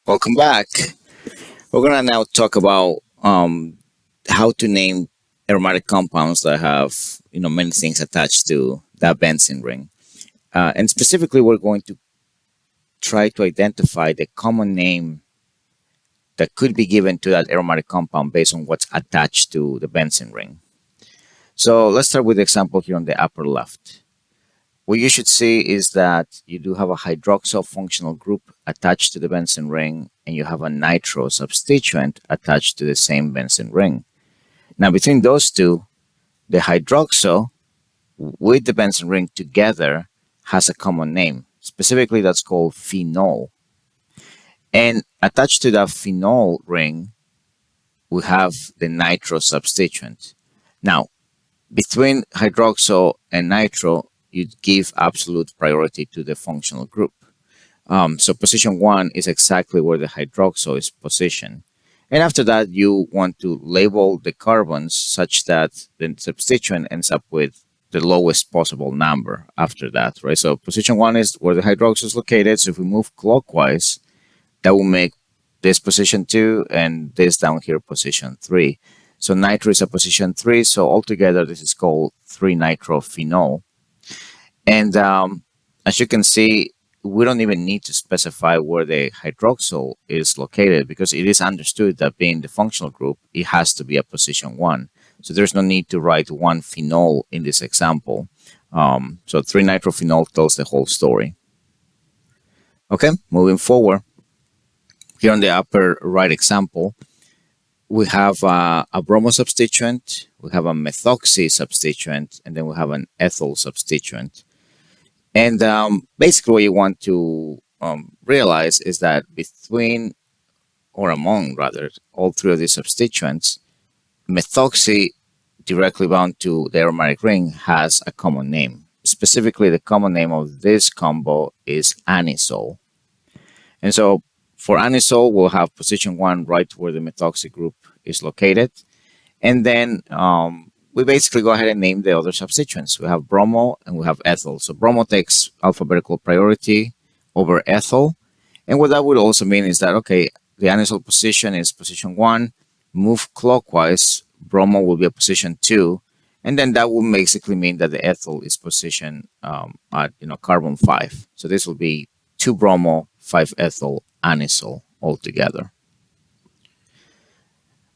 Welcome back. We're gonna now talk about how to name aromatic compounds that have many things attached to that benzene ring, and specifically, we're going to try to identify the common name that could be given to that aromatic compound based on what's attached to the benzene ring. So let's start with the example here on the upper left. What you should see is that you do have a hydroxyl functional group attached to the benzene ring, and you have a nitro substituent attached to the same benzene ring. Now, between those two, the hydroxyl with the benzene ring together has a common name. Specifically, that's called phenol. And attached to that phenol ring, we have the nitro substituent. Now, between hydroxyl and nitro, you'd give absolute priority to the functional group. So position 1 is exactly where the hydroxyl is positioned. And after that, you want to label the carbons such that the substituent ends up with the lowest possible number after that, right? So position 1 is where the hydroxyl is located. So if we move clockwise, that will make this position 2 and this down here position 3. So nitro is a position 3. So altogether, this is called 3-nitrophenol. And as you can see, we don't even need to specify where the hydroxyl is located because it is understood that being the functional group, it has to be a position 1. So there's no need to write 1-phenol in this example. So 3-nitrophenol tells the whole story. Okay, moving forward. Here on the upper right example, we have a bromo substituent, we have a methoxy substituent, and then we have an ethyl substituent. And basically what you want to realize is that between, or among rather, all three of these substituents, methoxy directly bound to the aromatic ring has a common name. Specifically, the common name of this combo is anisole. And so for anisole, we'll have position 1 right where the methoxy group is located. And then we basically go ahead and name the other substituents. We have bromo and we have ethyl. So bromo takes alphabetical priority over ethyl. And what that would also mean is that, okay, the anisole position is position 1. Move clockwise, bromo will be a position 2. And then that will basically mean that the ethyl is positioned at carbon 5. So this will be 2 bromo, 5 ethyl, anisole altogether.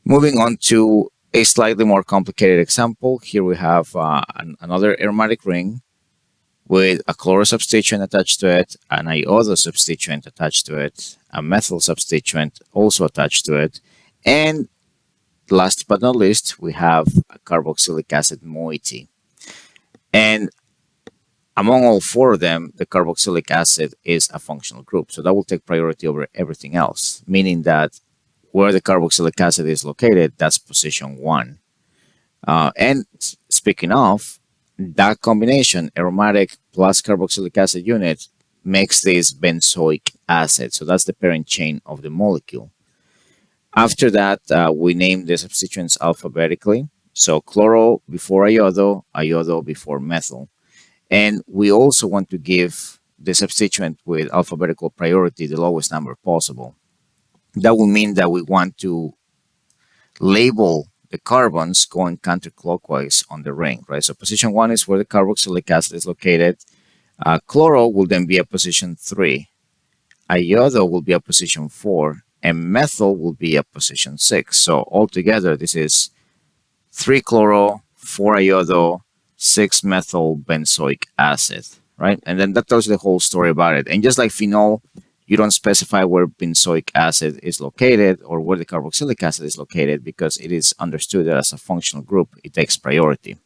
Moving on to a slightly more complicated example. Here we have another aromatic ring with a chloro substituent attached to it, an iodo substituent attached to it, a methyl substituent also attached to it, and last but not least, we have a carboxylic acid moiety. And among all 4 of them, the carboxylic acid is a functional group. So that will take priority over everything else, meaning that where the carboxylic acid is located, that's position 1. And speaking of, that combination, aromatic plus carboxylic acid unit, makes this benzoic acid. So that's the parent chain of the molecule. After that, we name the substituents alphabetically. So chloro before iodo, iodo before methyl. And we also want to give the substituent with alphabetical priority the lowest number possible. That will mean that we want to label the carbons going counterclockwise on the ring, right? So position 1 is where the carboxylic acid is located. Chloro will then be at position 3. Iodo will be at position 4. And methyl will be at position 6. So altogether, this is 3 chloro, 4 iodo, 6 methyl benzoic acid, right? And then that tells you the whole story about it. And just like phenol, you don't specify where benzoic acid is located or where the carboxylic acid is located because it is understood that as a functional group, it takes priority.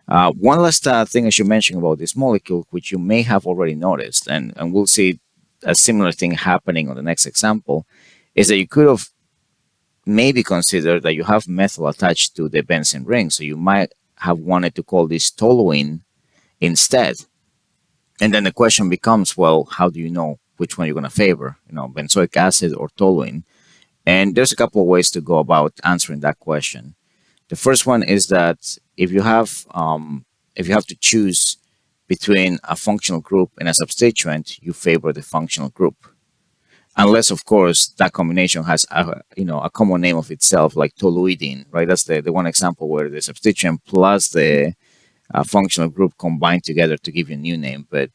One last thing I should mention about this molecule, which you may have already noticed, and we'll see a similar thing happening on the next example, is that you could have maybe considered that you have methyl attached to the benzene ring. So you might have wanted to call this toluene instead. And then the question becomes, well, how do you know which one you're going to favor, benzoic acid or toluene? And there's a couple of ways to go about answering that question. The first one is that if you have to choose between a functional group and a substituent, you favor the functional group. unless of course that combination has a common name of itself, like toluidine, right? That's the one example where the substituent plus the functional group combined together to give you a new name. But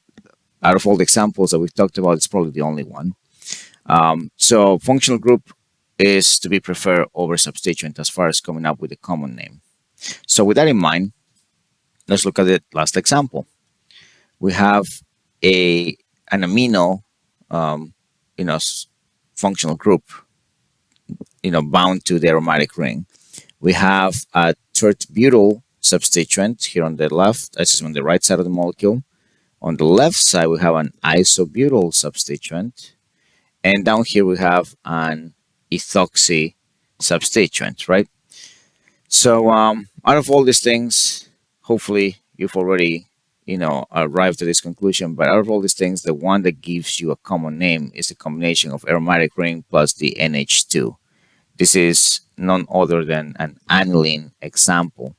out of all the examples that we've talked about, it's probably the only one. So functional group is to be preferred over substituent as far as coming up with a common name. So with that in mind, let's look at the last example. We have an amino, um, functional group, bound to the aromatic ring. We have a tert-butyl substituent here on the left, this is on the right side of the molecule. On the left side, we have an isobutyl substituent. And down here, we have an ethoxy substituent, right? So out of all these things, hopefully you've already, arrived at this conclusion. But out of all these things, the one that gives you a common name is the combination of aromatic ring plus the NH2. This is none other than an aniline example.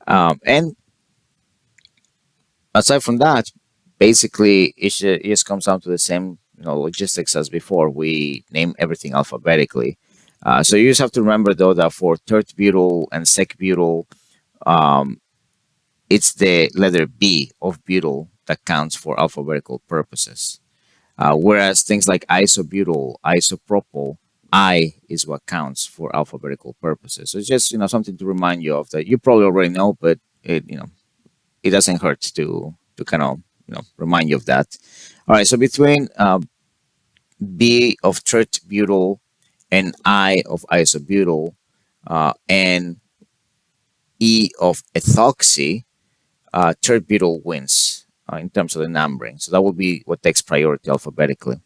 And aside from that, basically it just comes down to the same logistics as before. We name everything alphabetically. So you just have to remember though that for tert-butyl and sec-butyl, it's the letter B of butyl that counts for alphabetical purposes. Whereas things like isobutyl, isopropyl, I is what counts for alphabetical purposes. So it's just something to remind you of that you probably already know, but it doesn't hurt to kind of remind you of that. All right, so between B of tert-butyl and I of isobutyl and E of ethoxy, tert-butyl wins in terms of the numbering. So that will be what takes priority alphabetically.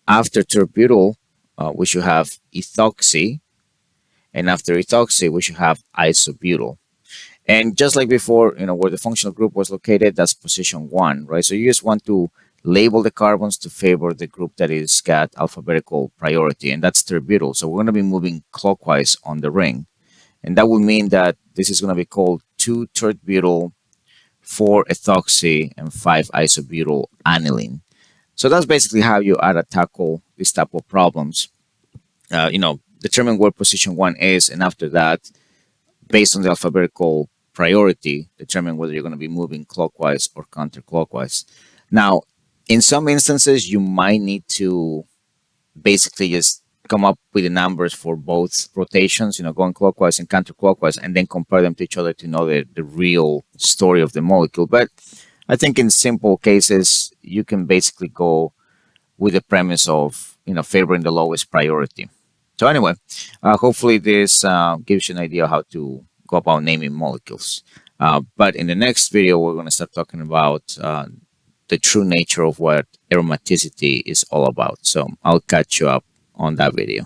After tert-butyl, we should have ethoxy, and after ethoxy, we should have isobutyl. And just like before, where the functional group was located, that's position 1, right? So you just want to label the carbons to favor the group that is got alphabetical priority, and that's tert-butyl. So we're going to be moving clockwise on the ring. And that will mean that this is going to be called 2 tert-butyl, 4 ethoxy, and 5 isobutyl aniline. So that's basically how you add and tackle this type of problems. Determine where position 1 is, and after that, based on the alphabetical priority, determine whether you're going to be moving clockwise or counterclockwise. Now, in some instances, you might need to basically just come up with the numbers for both rotations, going clockwise and counterclockwise, and then compare them to each other to know the real story of the molecule. But I think in simple cases, you can basically go with the premise of, favoring the lowest priority. So anyway, hopefully this gives you an idea how to go about naming molecules. But in the next video, we're going to start talking about the true nature of what aromaticity is all about. So I'll catch you up on that video.